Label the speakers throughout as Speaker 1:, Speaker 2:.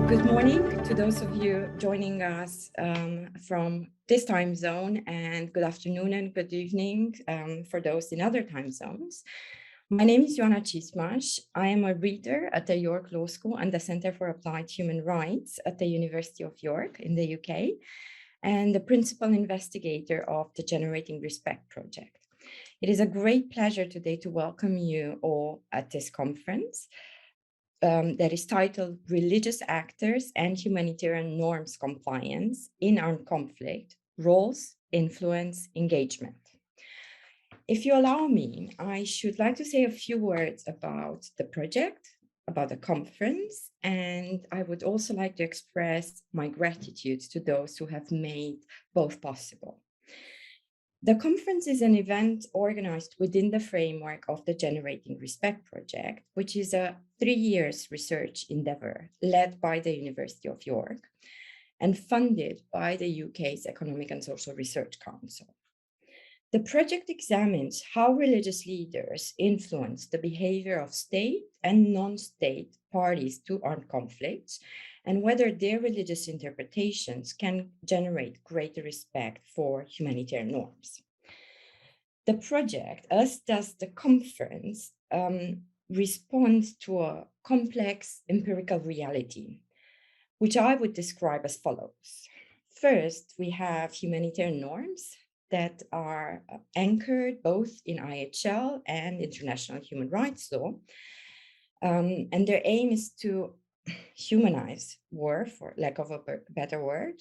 Speaker 1: Good morning to those of you joining us from this time zone, and good afternoon and good evening for those in other time zones. My name is Ioana Cismas. I am a reader at the York Law School and the Center for Applied Human Rights at the University of York in the UK, and the principal investigator of the Generating Respect project. It is a great pleasure today to welcome you all at this conference. That is titled Religious Actors and Humanitarian Norms Compliance in Armed Conflict, Roles, Influence, Engagement. If you allow me, I should like to say a few words about the project, about the conference, and I would also like to express my gratitude to those who have made both possible. The conference is an event organized within the framework of the Generating Respect project, which is a 3-year research endeavor led by the University of York and funded by the UK's Economic and Social Research Council. The project examines how religious leaders influence the behavior of state and non-state parties to armed conflicts, and whether their religious interpretations can generate greater respect for humanitarian norms. The project, as does the conference, responds to a complex empirical reality, which I would describe as follows. First, we have humanitarian norms that are anchored both in IHL and international human rights law, and their aim is to humanize war, for lack of a better word,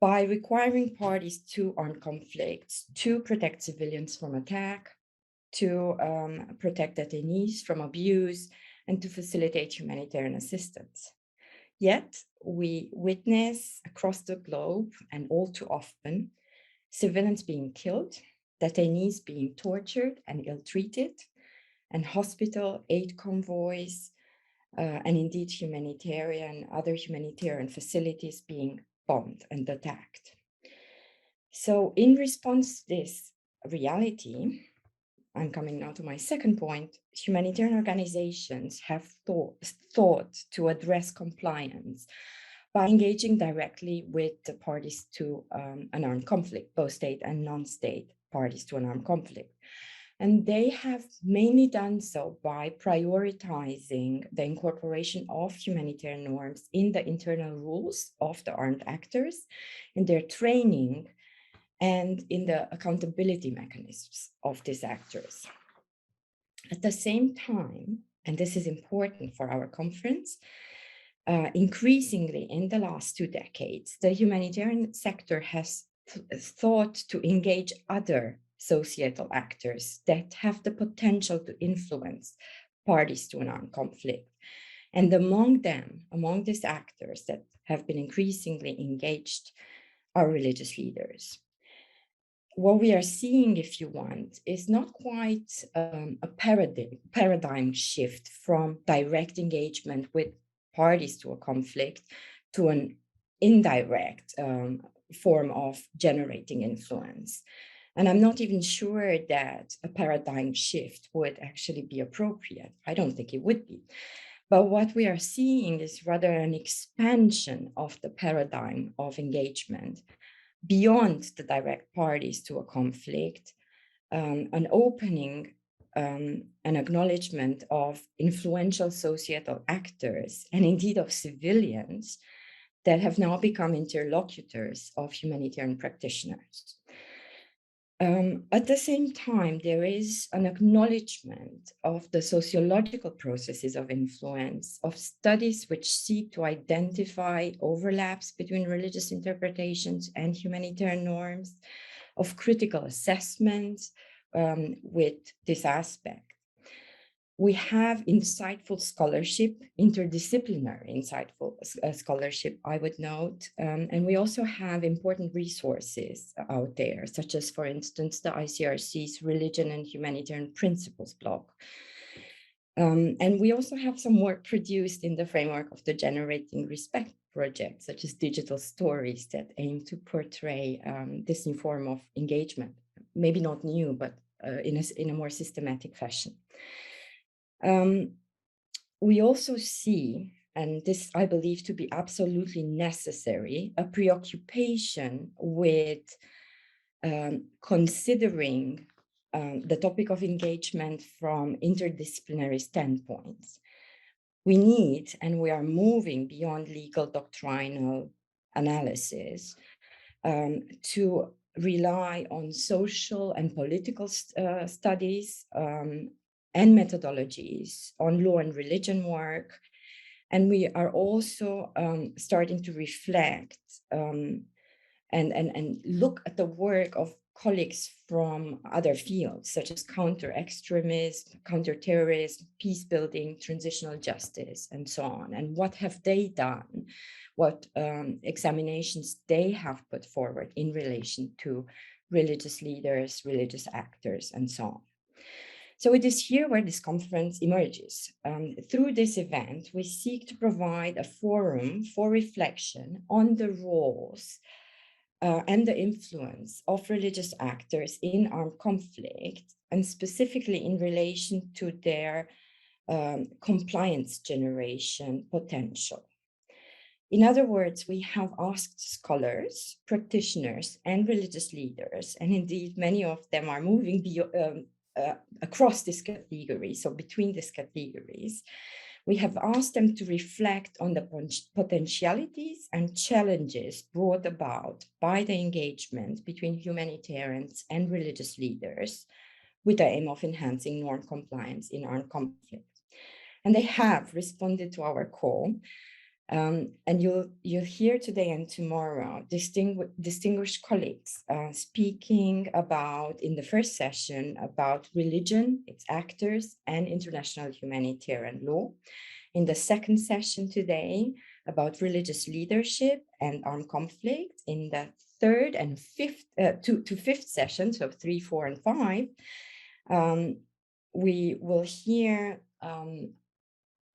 Speaker 1: by requiring parties to armed conflicts to protect civilians from attack, to protect detainees from abuse, and to facilitate humanitarian assistance. Yet, we witness across the globe, and all too often, civilians being killed, detainees being tortured and ill-treated, and hospital aid convoys, and indeed other humanitarian facilities being bombed and attacked. So in response to this reality, I'm coming now to my second point, humanitarian organizations have thought to address compliance by engaging directly with the parties to an armed conflict, both state and non-state parties to an armed conflict. And they have mainly done so by prioritizing the incorporation of humanitarian norms in the internal rules of the armed actors, in their training, and in the accountability mechanisms of these actors. At the same time, and this is important for our conference, increasingly in the last 2 decades, the humanitarian sector has thought to engage other societal actors that have the potential to influence parties to an armed conflict. And among these actors that have been increasingly engaged are religious leaders. What we are seeing, if you want, is not quite a paradigm shift from direct engagement with parties to a conflict to an indirect form of generating influence. And I'm not even sure that a paradigm shift would actually be appropriate. I don't think it would be. But what we are seeing is rather an expansion of the paradigm of engagement beyond the direct parties to a conflict, an opening, an acknowledgement of influential societal actors, and indeed of civilians that have now become interlocutors of humanitarian practitioners. At the same time, there is an acknowledgement of the sociological processes of influence, of studies which seek to identify overlaps between religious interpretations and humanitarian norms, of critical assessments with this aspect. We have insightful scholarship, interdisciplinary insightful scholarship, I would note, and we also have important resources out there, such as, for instance, the ICRC's Religion and Humanitarian Principles blog. And we also have some work produced in the framework of the Generating Respect project, such as digital stories that aim to portray this new form of engagement, maybe not new, but in a more systematic fashion. We also see and this I believe to be absolutely necessary, a preoccupation with considering the topic of engagement from interdisciplinary standpoints. We need, and we are moving beyond legal doctrinal analysis to rely on social and political studies and methodologies, on law and religion work. And we are also starting to reflect and look at the work of colleagues from other fields, such as counter-extremism, counter-terrorism, peace building, transitional justice, and so on. And what have they done? What examinations they have put forward in relation to religious leaders, religious actors, and so on. So it is here where this conference emerges. Through this event, we seek to provide a forum for reflection on the roles and the influence of religious actors in armed conflict, and specifically in relation to their compliance generation potential. In other words, we have asked scholars, practitioners, and religious leaders, and indeed many of them are moving across this category, so between these categories, we have asked them to reflect on the potentialities and challenges brought about by the engagement between humanitarians and religious leaders with the aim of enhancing norm compliance in armed conflict. And they have responded to our call. And you'll hear today and tomorrow distinguished colleagues speaking about, in the first session, about religion, its actors, and international humanitarian law. In the second session today, about religious leadership and armed conflict. In the third and fifth to fifth session, so 3, 4, and 5, we will hear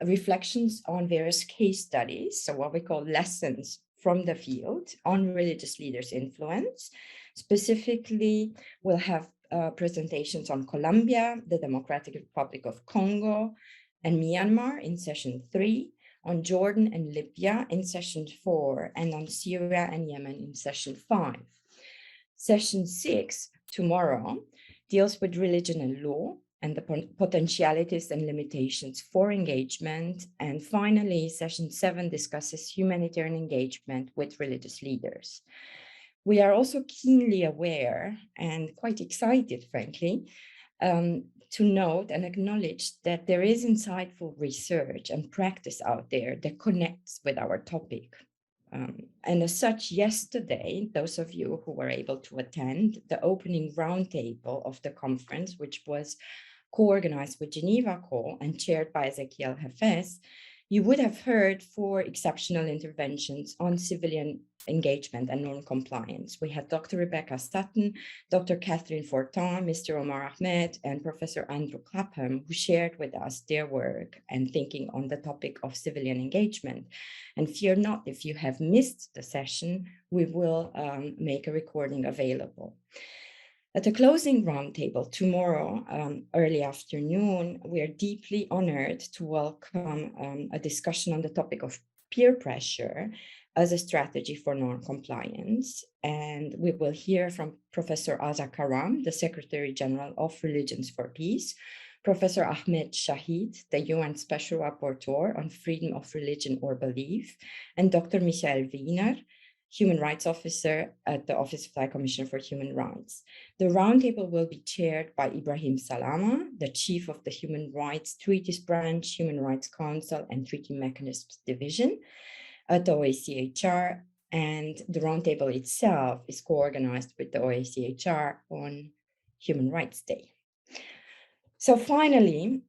Speaker 1: reflections on various case studies, so what we call lessons from the field on religious leaders' influence. Specifically, we'll have presentations on Colombia, the Democratic Republic of Congo, and Myanmar in session 3, on Jordan and Libya in session 4, and on Syria and Yemen in session 5. Session 6, tomorrow, deals with religion and law, and the potentialities and limitations for engagement. And finally, session 7 discusses humanitarian engagement with religious leaders. We are also keenly aware and quite excited, frankly, to note and acknowledge that there is insightful research and practice out there that connects with our topic. And as such, yesterday, those of you who were able to attend the opening roundtable of the conference, which was co-organized with Geneva Call and chaired by Ezequiel Heffes, you would have heard 4 exceptional interventions on civilian engagement and non-compliance. We had Dr. Rebecca Sutton, Dr. Catherine Fortin, Mr. Omar Ahmed, and Professor Andrew Clapham, who shared with us their work and thinking on the topic of civilian engagement. And fear not, if you have missed the session, we will make a recording available. At the closing roundtable tomorrow, early afternoon, we are deeply honored to welcome a discussion on the topic of peer pressure as a strategy for non-compliance. And we will hear from Professor Aza Karam, the Secretary General of Religions for Peace, Professor Ahmed Shahid, the UN Special Rapporteur on Freedom of Religion or Belief, and Dr. Michael Wiener, Human Rights Officer at the Office of the High Commissioner for Human Rights. The roundtable will be chaired by Ibrahim Salama, the Chief of the Human Rights Treaties Branch, Human Rights Council, and Treaty Mechanisms Division at the OACHR, and the roundtable itself is co-organized with the OACHR on Human Rights Day. So finally,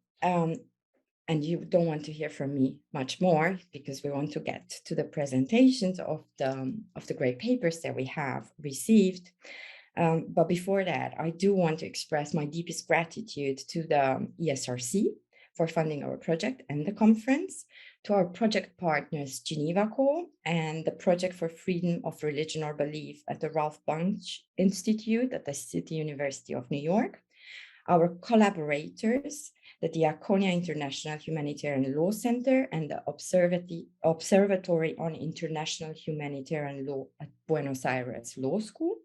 Speaker 1: and you don't want to hear from me much more because we want to get to the presentations of the great papers that we have received. But before that, I do want to express my deepest gratitude to the ESRC for funding our project and the conference, to our project partners, Geneva Call, and the Project for Freedom of Religion or Belief at the Ralph Bunche Institute at the City University of New York, our collaborators, the Diaconia International Humanitarian Law Center, and the Observatory on International Humanitarian Law at Buenos Aires Law School.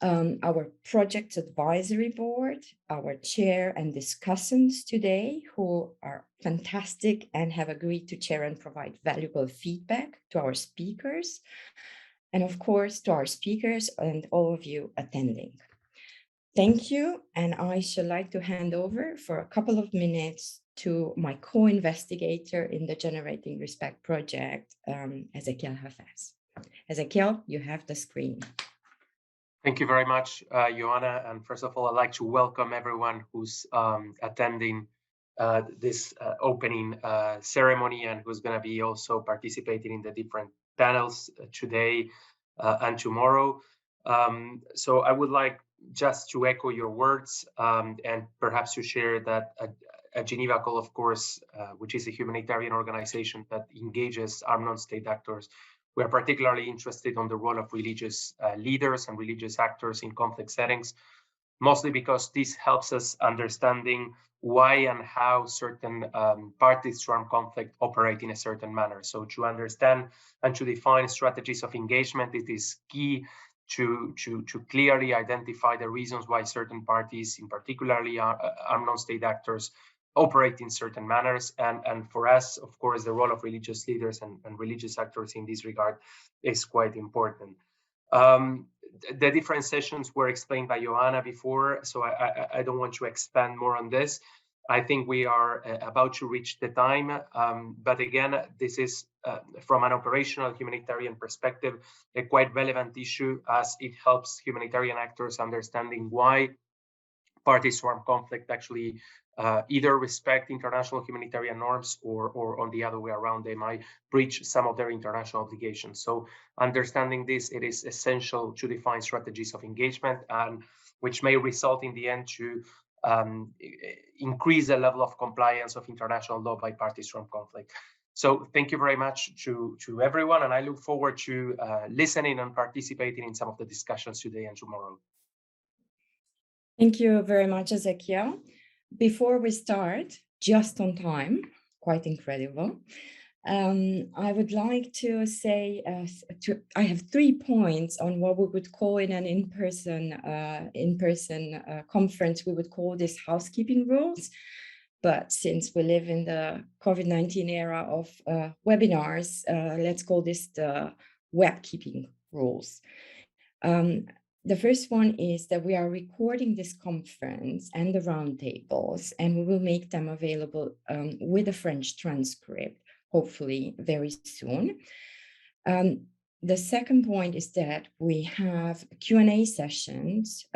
Speaker 1: Our project advisory board, our chair and discussants today, who are fantastic and have agreed to chair and provide valuable feedback to our speakers, and of course to our speakers and all of you attending. Thank you, and I should like to hand over for a couple of minutes to my co-investigator in the Generating Respect project, Ezequiel Heffes. Ezequiel, you have the screen.
Speaker 2: Thank you very much, Ioana. And first of all, I'd like to welcome everyone who's attending this opening ceremony and who's going to be also participating in the different panels today and tomorrow. So I would like just to echo your words and perhaps to share that a Geneva Call, of course, which is a humanitarian organization that engages armed non-state actors. We are particularly interested in the role of religious leaders and religious actors in conflict settings, mostly because this helps us understanding why and how certain parties to armed conflict operate in a certain manner. So to understand and to define strategies of engagement, it is key to clearly identify the reasons why certain parties, in particularly armed non-state actors, operate in certain manners. And for us, of course, the role of religious leaders and religious actors in this regard is quite important. The different sessions were explained by Ioana before, so I don't want to expand more on this. I think we are about to reach the time, but again, this is from an operational humanitarian perspective, a quite relevant issue as it helps humanitarian actors understanding why parties to armed conflict actually either respect international humanitarian norms or on the other way around, they might breach some of their international obligations. So understanding this, it is essential to define strategies of engagement, and which may result in the end to increase the level of compliance of international law by parties to armed conflict. So thank you very much to everyone, and I look forward to listening and participating in some of the discussions today and tomorrow.
Speaker 1: Thank you very much, Ezequiel. Before we start, just on time, quite incredible, I would like to say, I have 3 points on what we would call in an in-person conference, we would call this housekeeping rules. But since we live in the COVID-19 era of webinars, let's call this the web-keeping rules. The first one is that we are recording this conference and the roundtables, and we will make them available with a French transcript, hopefully very soon. The second point is that we have Q&A sessions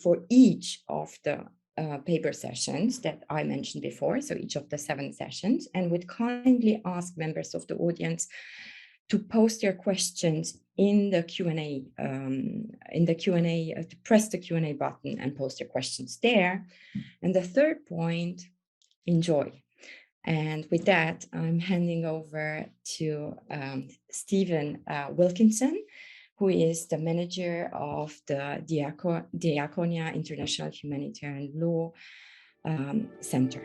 Speaker 1: for each of the paper sessions that I mentioned before, so each of the 7 sessions, and would kindly ask members of the audience to post your questions in the Q&A, to press the Q&A button and post your questions there. And the third point, enjoy. And with that, I'm handing over to Stephen Wilkinson, who is the manager of the Diaconia International Humanitarian Law Center.